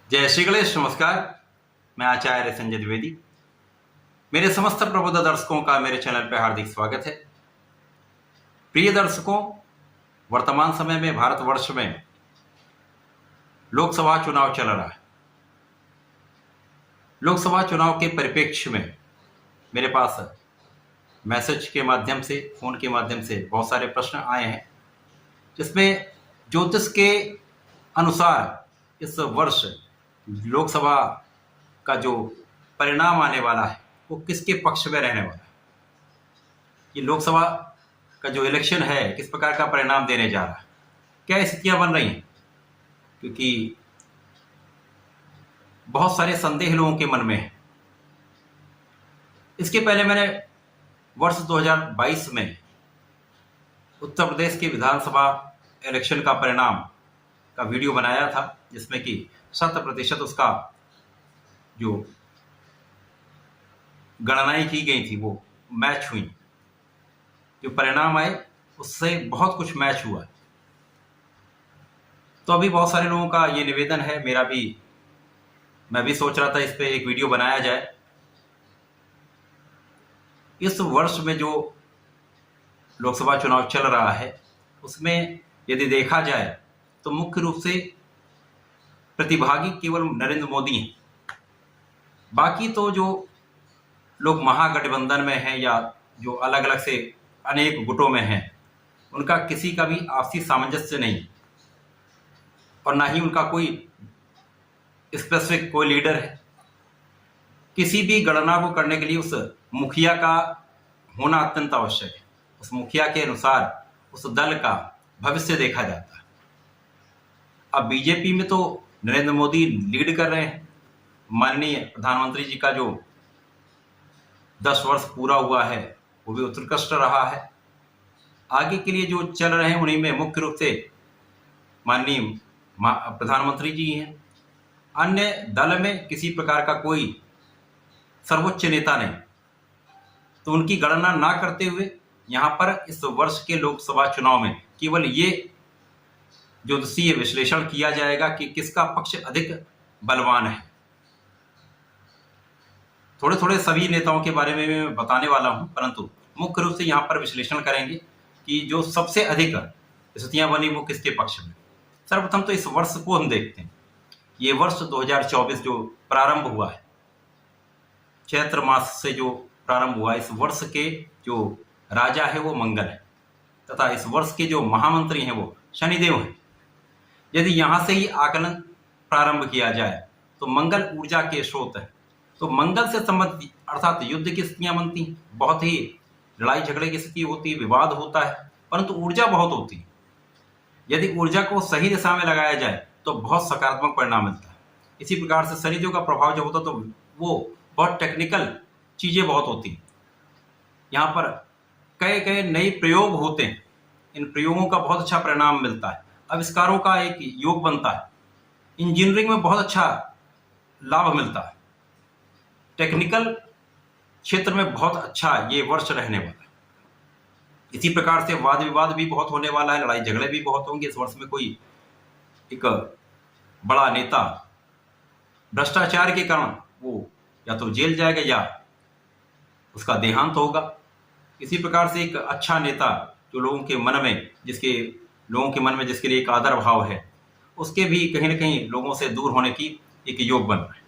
जय श्री गणेश। नमस्कार, मैं आचार्य संजय द्विवेदी। मेरे समस्त प्रबुद्ध दर्शकों का मेरे चैनल पर हार्दिक स्वागत है। प्रिय दर्शकों, वर्तमान समय में भारतवर्ष में लोकसभा चुनाव चल रहा है। लोकसभा चुनाव के परिप्रेक्ष्य में मेरे पास मैसेज के माध्यम से, फोन के माध्यम से बहुत सारे प्रश्न आए हैं, जिसमें ज्योतिष के अनुसार इस वर्ष लोकसभा का जो परिणाम आने वाला है वो किसके पक्ष में रहने वाला है। ये लोकसभा का जो इलेक्शन है किस प्रकार का परिणाम देने जा रहा है, क्या स्थितियां बन रही हैं, क्योंकि बहुत सारे संदेह लोगों के मन में है। इसके पहले मैंने वर्ष 2022 में उत्तर प्रदेश के विधानसभा इलेक्शन का परिणाम का वीडियो बनाया था, जिसमें कि 100% उसका जो गणनाएं की गई थी वो मैच हुई। जो परिणाम आए उससे बहुत कुछ मैच हुआ। तो अभी बहुत सारे लोगों का ये निवेदन है, मैं भी सोच रहा था इस पे एक वीडियो बनाया जाए। इस वर्ष में जो लोकसभा चुनाव चल रहा है उसमें यदि देखा जाए तो मुख्य रूप से प्रतिभागी केवल नरेंद्र मोदी हैं। बाकी तो जो लोग महागठबंधन में हैं या जो अलग अलग से अनेक गुटों में हैं, उनका किसी का भी आपसी सामंजस्य नहीं, और ना ही उनका कोई स्पेसिफिक कोई लीडर है। किसी भी गणना को करने के लिए उस मुखिया का होना अत्यंत आवश्यक है। उस मुखिया के अनुसार उस दल का भविष्य देखा जाता है। अब बीजेपी में तो नरेंद्र मोदी लीड कर रहे हैं। माननीय प्रधानमंत्री जी का जो 10 वर्ष पूरा हुआ है वो भी उत्कृष्ट रहा है। आगे के लिए जो चल रहे हैं उन्हीं में मुख्य रूप से माननीय प्रधानमंत्री जी हैं। अन्य दल में किसी प्रकार का कोई सर्वोच्च नेता नहीं। तो उनकी गणना ना करते हुए यहाँ पर इस वर्ष के लोकसभा चुनाव में केवल ये ज्योतिषीय विश्लेषण किया जाएगा कि किसका पक्ष अधिक बलवान है। थोड़े थोड़े सभी नेताओं के बारे में मैं बताने वाला हूं, परंतु मुख्य रूप से यहाँ पर विश्लेषण करेंगे कि जो सबसे अधिक स्थितियां बनी वो किसके पक्ष में। सर्वप्रथम तो इस वर्ष को हम देखते हैं। ये वर्ष 2024 जो प्रारंभ हुआ है, चैत्र मास से जो प्रारंभ हुआ, इस वर्ष के जो राजा है वो मंगल है तथा इस वर्ष के जो महामंत्री हैं वो शनिदेव हैं। यदि यहाँ से ही आकलन प्रारंभ किया जाए तो मंगल ऊर्जा के स्रोत है। तो मंगल से संबंधित अर्थात युद्ध की स्थितियां बनती हैं, बहुत ही लड़ाई झगड़े की स्थिति होती है, विवाद होता है, परंतु ऊर्जा बहुत होती है। यदि ऊर्जा को सही दिशा में लगाया जाए तो बहुत सकारात्मक परिणाम मिलता है। इसी प्रकार से शनिदेव का प्रभाव जब होता है तो वो बहुत टेक्निकल चीजें बहुत होती हैं। यहाँ पर कई कई नए प्रयोग होते हैं। इन प्रयोगों का बहुत अच्छा परिणाम मिलता है। आविष्कारों का एक योग बनता है। इंजीनियरिंग में बहुत अच्छा लाभ मिलता है। टेक्निकल क्षेत्र में बहुत अच्छा ये वर्ष रहने वाला है। इसी प्रकार से वाद विवाद भी बहुत होने वाला है, लड़ाई झगड़े भी बहुत होंगे। इस वर्ष में कोई एक बड़ा नेता भ्रष्टाचार के कारण वो या तो जेल जाएगा या उसका देहांत होगा। इसी प्रकार से एक अच्छा नेता जो लोगों के मन में जिसके लिए एक आदर भाव है, उसके भी कहीं ना कहीं लोगों से दूर होने की एक योग बन रहा है।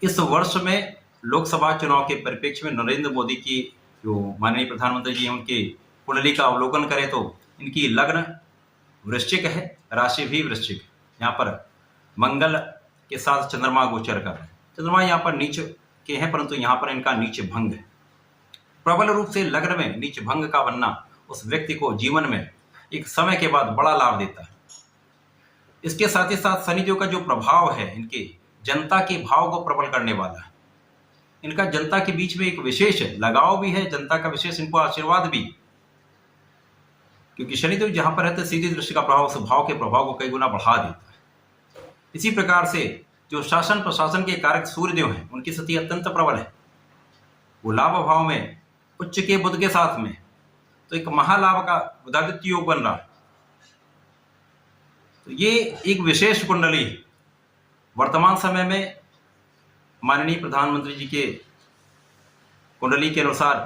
इस वर्ष में लोकसभा चुनाव के परिप्रेक्ष्य में नरेंद्र मोदी की जो माननीय प्रधानमंत्री जी हैं उनकी कुंडली का अवलोकन करें तो इनकी लग्न वृश्चिक है, राशि भी वृश्चिक है। यहाँ पर मंगल के साथ चंद्रमा गोचर कर रहे हैं। चंद्रमा यहाँ पर नीच के हैं, परंतु यहाँ पर इनका नीच भंग है। प्रबल रूप से लग्न में नीच भंग का बनना उस व्यक्ति को जीवन में एक समय के बाद बड़ा लाभ देता है। इसके साथ ही साथ शनिदेव का जो प्रभाव है इनके जनता के भाव को प्रबल करने वाला है। इनका जनता के बीच में एक विशेष लगाव भी है, जनता का विशेष इनको आशीर्वाद भी, क्योंकि शनिदेव जहां पर रहते सीधी दृष्टि का प्रभाव उस भाव के प्रभाव को कई गुना बढ़ा देता है। इसी प्रकार से जो शासन प्रशासन के कारक सूर्यदेव हैं उनकी स्थिति अत्यंत प्रबल है। वो लाभ भाव में उच्च के बुध के साथ में तो एक महालाभ का उदादित्य योग बन रहा है। तो ये एक विशेष कुंडली है। वर्तमान समय में माननीय प्रधानमंत्री जी के कुंडली के अनुसार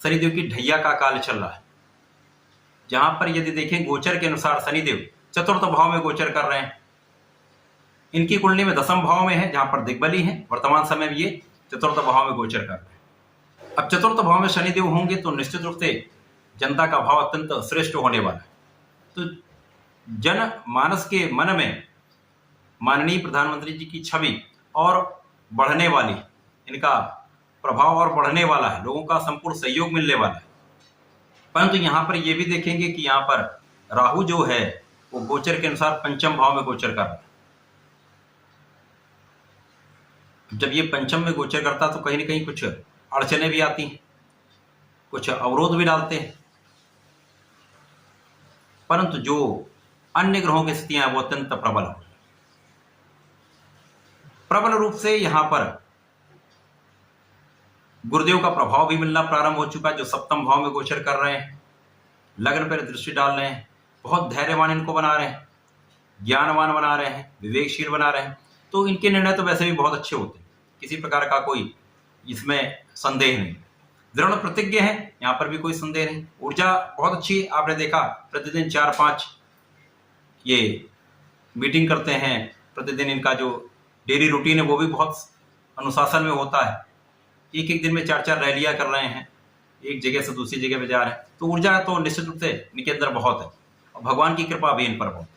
शनिदेव की ढैया का काल चल रहा है, जहां पर यदि देखें गोचर के अनुसार शनिदेव चतुर्थ भाव में गोचर कर रहे हैं। इनकी कुंडली में दसम भाव में है, जहां पर दिग्बली है। वर्तमान समय में ये चतुर्थ भाव में गोचर कर रहे हैं। अब चतुर्थ भाव में शनिदेव होंगे तो निश्चित रूप से जनता का भाव अत्यंत श्रेष्ठ होने वाला है। तो जन मानस के मन में माननीय प्रधानमंत्री जी की छवि और बढ़ने वाली, इनका प्रभाव और बढ़ने वाला है, लोगों का संपूर्ण सहयोग मिलने वाला है। परंतु यहाँ पर ये भी देखेंगे कि यहाँ पर राहु जो है वो गोचर के अनुसार पंचम भाव में गोचर कर रहा है। जब ये पंचम में गोचर करता तो कहीं ना कहीं कुछ अड़चने भी आती हैं, कुछ अवरोध भी डालते हैं। परंतु जो अन्य ग्रहों की स्थितियां वो अत्यंत प्रबल रूप से यहाँ पर गुरुदेव का प्रभाव भी मिलना प्रारंभ हो चुका है, जो सप्तम भाव में गोचर कर रहे हैं, लग्न पर दृष्टि डाल रहे हैं, बहुत धैर्यवान इनको बना रहे हैं, ज्ञानवान बना रहे हैं, विवेकशील बना रहे हैं। तो इनके निर्णय तो वैसे भी बहुत अच्छे होते हैं, किसी प्रकार का कोई इसमें संदेह नहीं। दृढ़ प्रतिज्ञ है, यहाँ पर भी कोई संदेह नहीं। ऊर्जा बहुत अच्छी, आपने देखा प्रतिदिन 4-5 ये मीटिंग करते हैं, प्रतिदिन इनका जो डेली रूटीन है वो भी बहुत अनुशासन में होता है। एक एक दिन में 4-4 रैलियां कर रहे हैं, एक जगह से दूसरी जगह पे जा रहे हैं। तो ऊर्जा तो निश्चित रूप से इनके अंदर बहुत है और भगवान की कृपा भी इन पर बहुत है।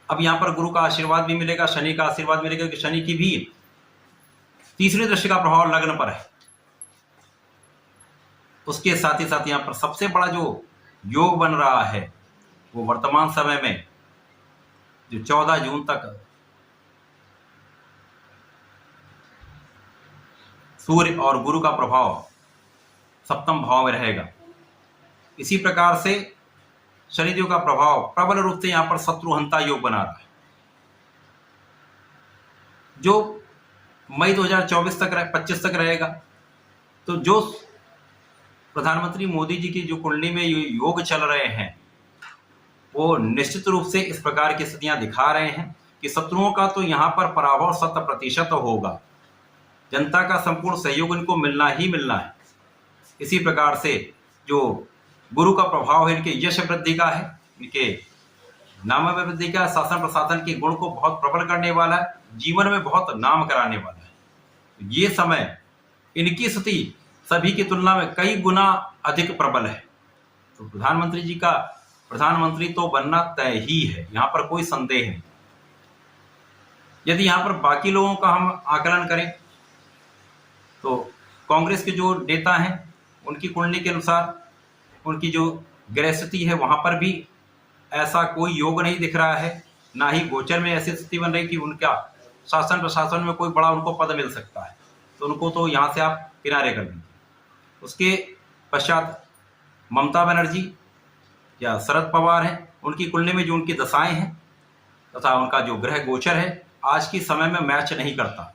अब यहाँ पर गुरु का आशीर्वाद भी मिलेगा, शनि का आशीर्वाद मिलेगा, कि शनि की भी तीसरी दृष्टि का प्रभाव लग्न पर है। उसके साथ ही साथ यहाँ पर सबसे बड़ा जो योग बन रहा है वो वर्तमान समय में जो 14 जून तक सूर्य और गुरु का प्रभाव सप्तम भाव में रहेगा। इसी प्रकार से शनिदेव का प्रभाव प्रबल रूप से यहाँ पर शत्रुहंता योग बना रहा है, जो मई 2024 तक 25 तक रहेगा। तो जो प्रधानमंत्री मोदी जी की जो कुंडली में योग चल रहे हैं वो निश्चित रूप से इस प्रकार की स्थितियां दिखा रहे हैं कि शत्रुओं का तो यहाँ पर पराभव 100% होगा, जनता का संपूर्ण सहयोग इनको मिलना ही मिलना है। इसी प्रकार से जो गुरु का प्रभाव है इनके यश वृद्धि का है, इनके नाम में वृद्धि का, शासन प्रशासन के गुण को बहुत प्रबल करने वाला है, जीवन में बहुत नाम कराने वाला है। ये समय इनकी स्थिति सभी की तुलना में कई गुना अधिक प्रबल है। तो प्रधानमंत्री जी का प्रधानमंत्री तो बनना तय ही है, यहाँ पर कोई संदेह नहीं। यदि यहाँ पर बाकी लोगों का हम आकलन करें तो कांग्रेस के जो नेता हैं उनकी कुंडली के अनुसार उनकी जो ग्रह स्थिति है वहां पर भी ऐसा कोई योग नहीं दिख रहा है, ना ही गोचर में ऐसी स्थिति बन रही कि उनका शासन प्रशासन में कोई बड़ा उनको पद मिल सकता है। तो उनको तो यहाँ से आप किनारे कर दीजिए। उसके पश्चात ममता बनर्जी या शरद पवार हैं, उनकी कुंडली में जो उनकी दशाएं हैं तथा उनका जो ग्रह गोचर है आज के समय में मैच नहीं करता,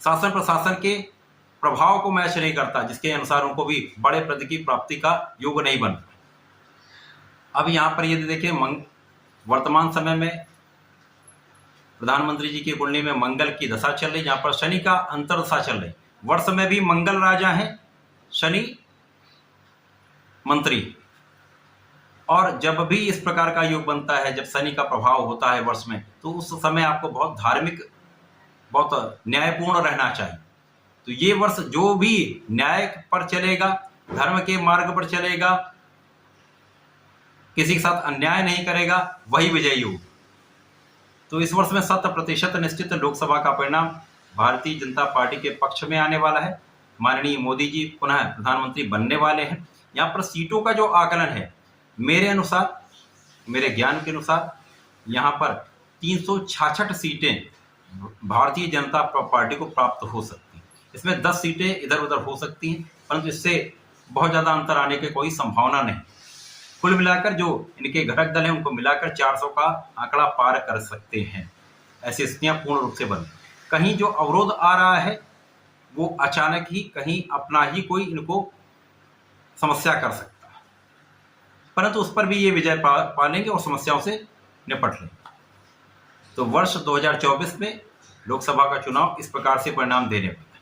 शासन प्रशासन के प्रभाव को मैच नहीं करता, जिसके अनुसार उनको भी बड़े पद की प्राप्ति का योग नहीं बन। अब यहाँ पर यदि देखें वर्तमान समय में प्रधानमंत्री जी की कुंडली में मंगल की दशा चल रही, जहाँ पर शनि का अंतर्दशा चल रही। वर्ष में भी मंगल राजा हैं, शनि मंत्री। और जब भी इस प्रकार का योग बनता है, जब शनि का प्रभाव होता है वर्ष में, तो उस समय आपको बहुत धार्मिक, बहुत न्यायपूर्ण रहना चाहिए। तो ये वर्ष जो भी न्याय पर चलेगा, धर्म के मार्ग पर चलेगा, किसी के साथ अन्याय नहीं करेगा, वही विजयी होगा। तो इस वर्ष में 100% निश्चित लोकसभा का परिणाम भारतीय जनता पार्टी के पक्ष में आने वाला है। माननीय मोदी जी पुनः प्रधानमंत्री बनने वाले हैं। यहाँ पर सीटों का जो आकलन है, मेरे अनुसार, मेरे ज्ञान के अनुसार, यहाँ पर 366 सीटें भारतीय जनता पार्टी को प्राप्त हो सकती हैं। इसमें 10 सीटें इधर उधर हो सकती हैं, परंतु इससे बहुत ज़्यादा अंतर आने की कोई संभावना नहीं। कुल मिलाकर जो इनके घटक दल हैं उनको मिलाकर 400 का आंकड़ा पार कर सकते हैं। ऐसी स्थितियां पूर्ण रूप से बन, कहीं जो अवरोध आ रहा है वो अचानक ही कहीं अपना ही कोई इनको समस्या कर सकता है। परंतु उस पर भी ये विजय पा लेंगे और समस्याओं से निपट लेंगे। तो वर्ष 2024 में लोकसभा का चुनाव इस प्रकार से परिणाम देने वाला है।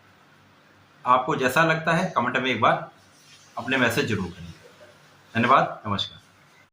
आपको जैसा लगता है कमेंट में एक बार अपने मैसेज जरूर करें। धन्यवाद, नमस्कार।